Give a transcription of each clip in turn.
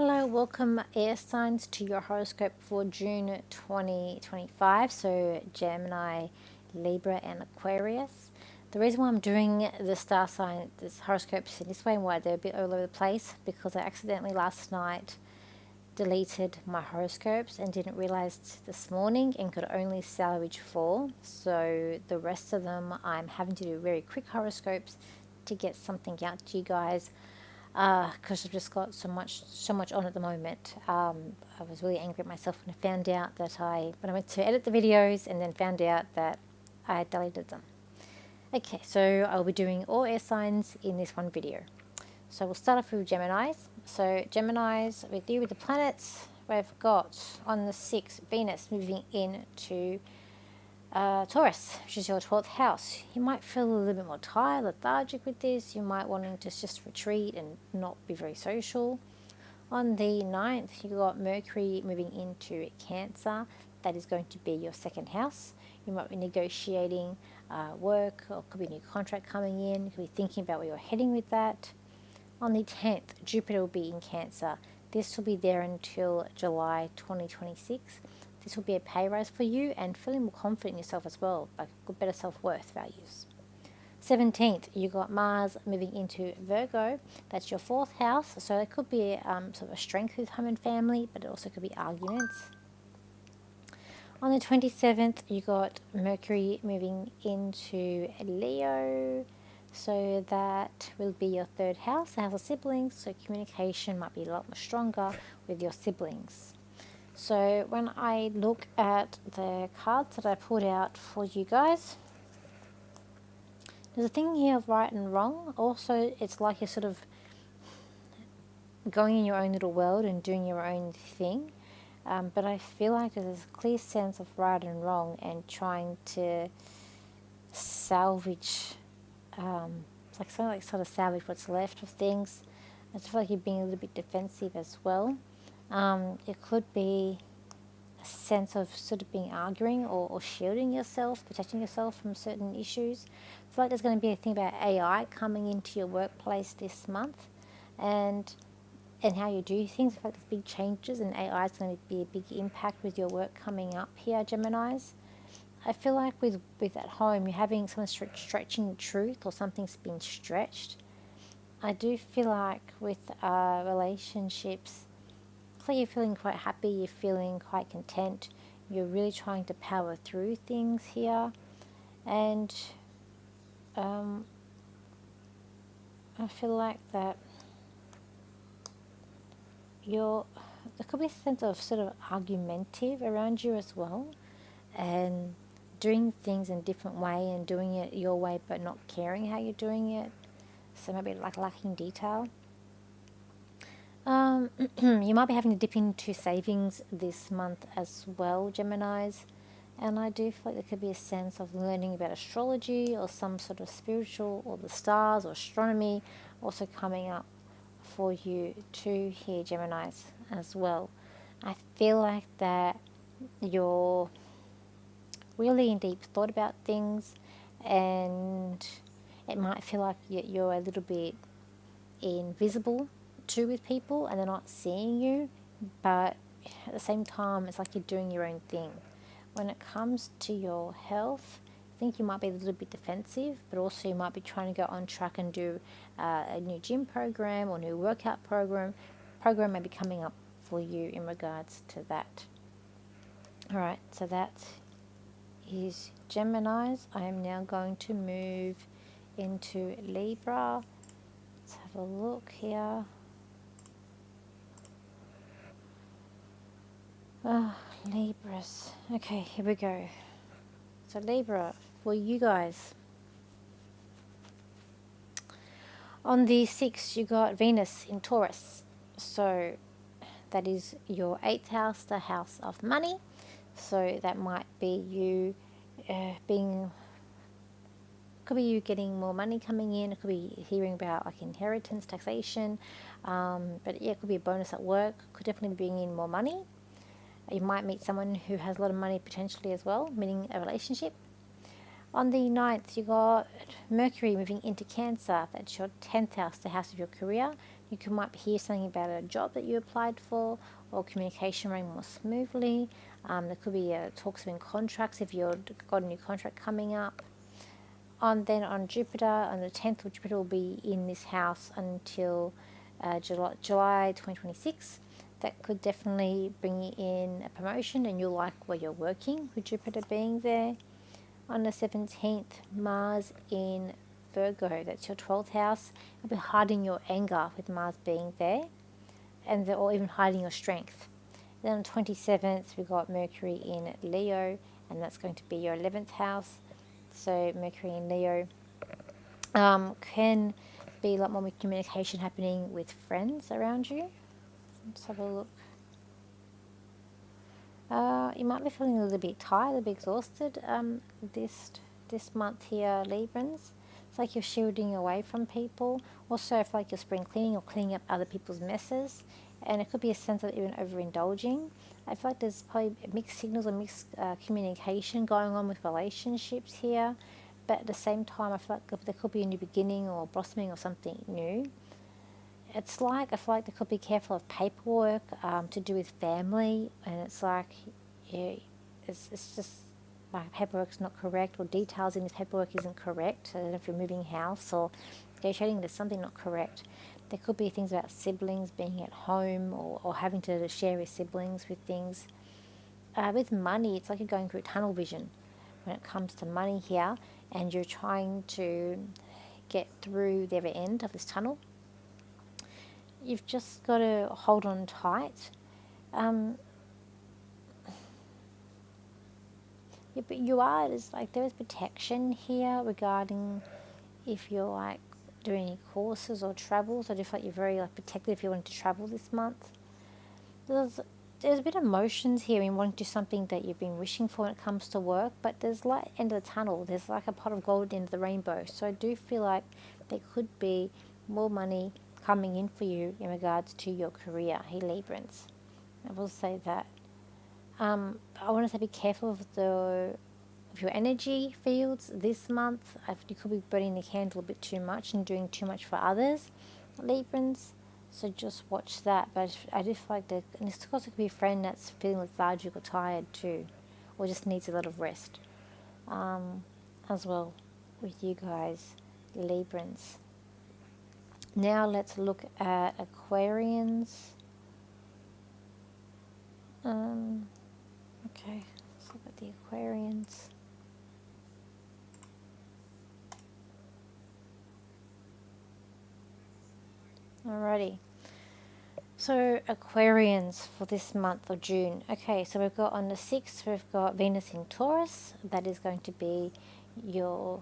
Hello, welcome air signs to your horoscope for June 2025. So Gemini, Libra and Aquarius. The reason why I'm doing the star sign, this horoscopes in this way and why they're a bit all over the place, because I accidentally last night deleted my horoscopes and didn't realize this morning and could only salvage 4. So the rest of them I'm having to do very quick horoscopes to get something out to you guys, because I've just got so much on at the moment. I was really angry at myself when I found out that when I went to edit the videos and then found out that I had deleted them. Okay, so I'll be doing all air signs in this one video. So we'll start off with Geminis. So Geminis, with you with the planets, we've got on the 6th Venus moving into Taurus, which is your 12th house. You might feel a little bit more tired, lethargic with this. You might wanting to just retreat and not be very social. On the 9th, you got Mercury moving into Cancer. That is going to be your 2nd house. You might be negotiating work, or could be a new contract coming in. You could be thinking about where you're heading with that. On the 10th, Jupiter will be in Cancer. This will be there until July 2026. This will be a pay rise for you and feeling more confident in yourself as well, like better self-worth values. 17th, you got Mars moving into Virgo. That's your 4th house, so it could be sort of a strength with home and family, but it also could be arguments. On the 27th, you got Mercury moving into Leo. So that will be your 3rd house, the house of siblings. So communication might be a lot more stronger with your siblings. So when I look at the cards that I pulled out for you guys, there's a thing here of right and wrong. Also, it's like you're sort of going in your own little world and doing your own thing. But I feel like there's a clear sense of right and wrong and trying to salvage. It's like something like sort of salvage what's left of things. I feel like you're being a little bit defensive as well. It could be a sense of sort of being arguing or shielding yourself, protecting yourself from certain issues. I feel like there's going to be a thing about AI coming into your workplace this month, and how you do things. I feel like there's big changes, and AI is going to be a big impact with your work coming up here, Geminis. I feel like with at home, you're having someone stretching truth, or something's been stretched. I do feel like with relationships, it's like you're feeling quite happy, you're feeling quite content, you're really trying to power through things here. And I feel like that there could be a sense of sort of argumentative around you as well, and doing things in a different way and doing it your way but not caring how you're doing it. So maybe like lacking detail. You might be having to dip into savings this month as well, Geminis. And I do feel like there could be a sense of learning about astrology or some sort of spiritual, or the stars or astronomy also coming up for you too here, Geminis, as well. I feel like that you're really in deep thought about things, and it might feel like you're a little bit invisible too with people and they're not seeing you, but at the same time it's like you're doing your own thing. When it comes to your health, I think you might be a little bit defensive, but also you might be trying to go on track and do a new gym program or new workout program may be coming up for you in regards to that. Alright, so that is Geminis. I am now going to move into Libra. Let's have a look here. Libras. Okay, here we go. So Libra, for you guys. On the 6th, you got Venus in Taurus. So that is your 8th house, the house of money. So that might be you could be you getting more money coming in. It could be hearing about like inheritance, taxation. But yeah, it could be a bonus at work. Could definitely be bringing in more money. You might meet someone who has a lot of money potentially as well, meaning a relationship. On the 9th, you got Mercury moving into Cancer. That's your 10th house, the house of your career. might hear something about a job that you applied for, or communication running more smoothly. There could be talks about contracts if you've got a new contract coming up. On Jupiter, on the 10th, Jupiter will be in this house until July 2026. That could definitely bring you in a promotion, and you'll like where you're working with Jupiter being there. On the 17th, Mars in Virgo, that's your 12th house. You'll be hiding your anger with Mars being there, or even hiding your strength. Then on the 27th, we've got Mercury in Leo, and that's going to be your 11th house. So Mercury in Leo can be a lot more communication happening with friends around you. Let's have a look. You might be feeling a little bit tired, a little bit exhausted this month here, Librans. It's like you're shielding away from people. Also, I feel like you're spring cleaning or cleaning up other people's messes. And it could be a sense of even overindulging. I feel like there's probably mixed signals or mixed communication going on with relationships here. But at the same time, I feel like there could be a new beginning or blossoming or something new. I feel like they could be careful of paperwork to do with family, and it's like, yeah, it's just like paperwork's not correct, or details in this paperwork isn't correct. I don't know if you're moving house or negotiating, there's something not correct. There could be things about siblings being at home, or having to share with siblings with things. With money, it's like you're going through tunnel vision when it comes to money here, and you're trying to get through the other end of this tunnel. You've just got to hold on tight. Yeah, but there is protection here regarding if you're like doing any courses or travels. I just feel like you're very protected if you want to travel this month. There's a bit of emotions here in wanting to do something that you've been wishing for when it comes to work, but there's light at the end of the tunnel. There's like a pot of gold at the end of the rainbow. So I do feel like there could be more money coming in for you in regards to your career, hey Librans. I will say that. I want to say be careful of your energy fields this month. You could be burning the candle a bit too much and doing too much for others, Librans. So just watch that. But I do feel like and this also could be a friend that's feeling lethargic or tired too, or just needs a lot of rest, as well with you guys, Librans. Now let's look at Aquarians. Okay, let's look at the Aquarians. Alrighty. So Aquarians for this month of June. Okay, so we've got on the 6th, we've got Venus in Taurus. That is going to be your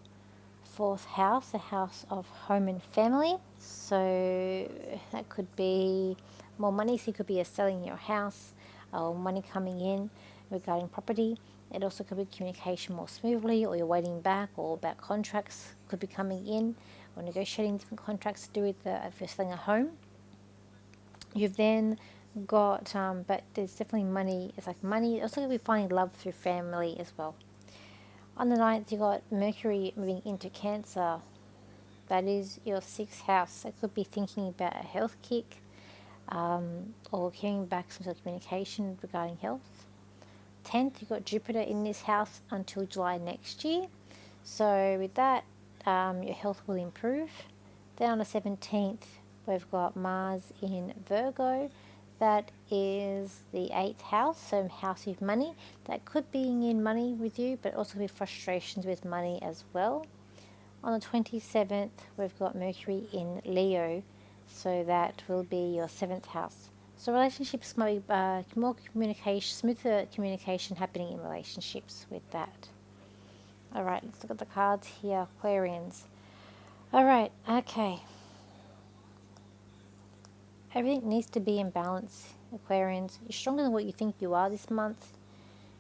4th house, a house of home and family. So that could be more money. So you could be selling your house, or money coming in regarding property. It also could be communication more smoothly, or you're waiting back, or about contracts could be coming in, or negotiating different contracts to do with if you're selling a home. You've then got, but there's definitely money. It's like money. Also, you'll be finding love through family as well. On the 9th, you got Mercury moving into Cancer. That is your 6th house. It could be thinking about a health kick, or hearing back some sort of communication regarding health. 10th, you've got Jupiter in this house until July next year. So with that, your health will improve. Then on the 17th, we've got Mars in Virgo. That is the 8th house, so house with money. That could be in money with you, but also with frustrations with money as well. On the 27th, we've got Mercury in Leo, so that will be your 7th house. So relationships might be more communication, smoother communication happening in relationships with that. Alright, let's look at the cards here, Aquarians. Alright, okay. Everything needs to be in balance, Aquarians. You're stronger than what you think you are this month.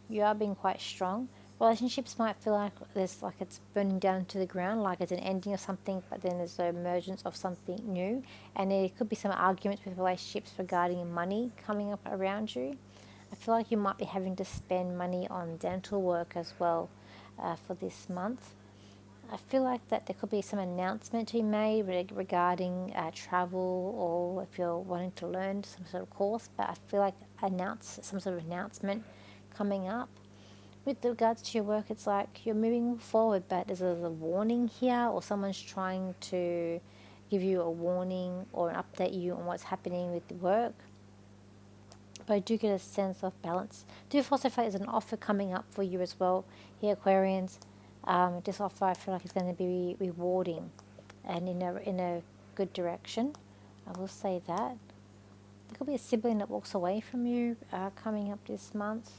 You are being quite strong. Relationships might feel like it's burning down to the ground, like it's an ending of something, but then there's the emergence of something new. And there could be some arguments with relationships regarding money coming up around you. I feel like you might be having to spend money on dental work as well for this month. I feel like that there could be some announcement to be made regarding travel, or if you're wanting to learn some sort of course. But I feel like some sort of announcement coming up. With regards to your work, it's like you're moving forward, but there's a warning here, or someone's trying to give you a warning or update you on what's happening with the work. But I do get a sense of balance. I do also feel like there's an offer coming up for you as well here, Aquarians. This offer I feel like is going to be rewarding and in a good direction. I will say that. There could be a sibling that walks away from you coming up this month.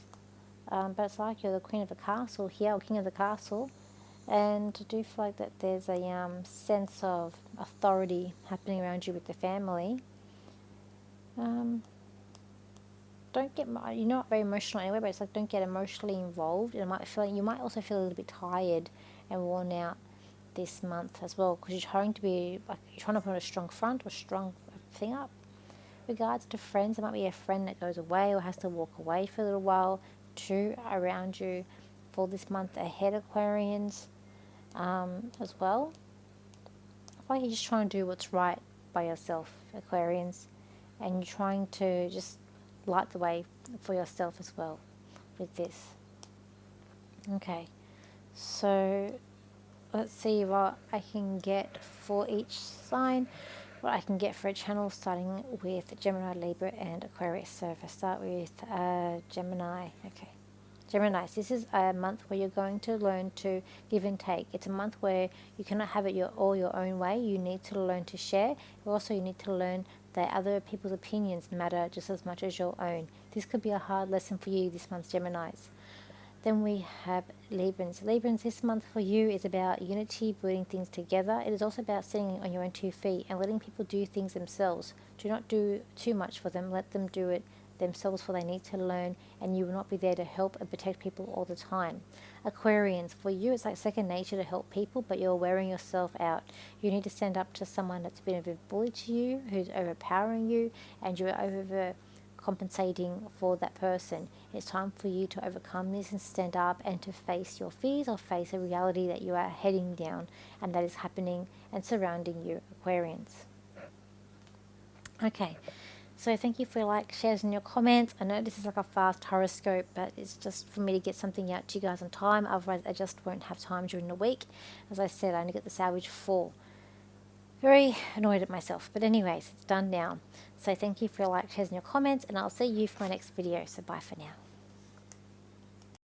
But it's like you're the queen of the castle here, or king of the castle. And I do feel like that there's a sense of authority happening around you with the family. Don't get, you're not very emotional anyway, but it's like don't get emotionally involved. And you might also feel a little bit tired and worn out this month as well, because you're trying to put a strong front or strong thing up. Regards to friends, there might be a friend that goes away or has to walk away for a little while too around you for this month ahead, Aquarians, as well. I feel like you're just trying to do what's right by yourself, Aquarians, and you're trying to just light the way for yourself as well with this. Okay, so let's see what I can get for each sign, what I can get for a channel, starting with Gemini, Libra and Aquarius. So if I start with Gemini, okay. Geminis, this is a month where you're going to learn to give and take. It's a month where you cannot have it all your own way. You need to learn to share. Also, you need to learn that other people's opinions matter just as much as your own. This could be a hard lesson for you this month, Geminis. Then we have Librans. Librans, this month for you is about unity, putting things together. It is also about sitting on your own 2 feet and letting people do things themselves. Do not do too much for them. Let them do it themselves, for they need to learn, and you will not be there to help and protect people all the time. Aquarians, for you it's like second nature to help people, but you're wearing yourself out. You need to stand up to someone that's been a bit bully to you, who's overpowering you, and you're compensating for that person. It's time for you to overcome this and stand up and to face your fears, or face a reality that you are heading down and that is happening and surrounding you, Aquarians. Okay, so thank you for your likes, shares and your comments. I know this is like a fast horoscope, but it's just for me to get something out to you guys on time. Otherwise I just won't have time during the week. As I said, I only get the salvage 4. Very annoyed at myself, but anyways, it's done now. So thank you for your likes, shares and your comments, and I'll see you for my next video. So bye for now.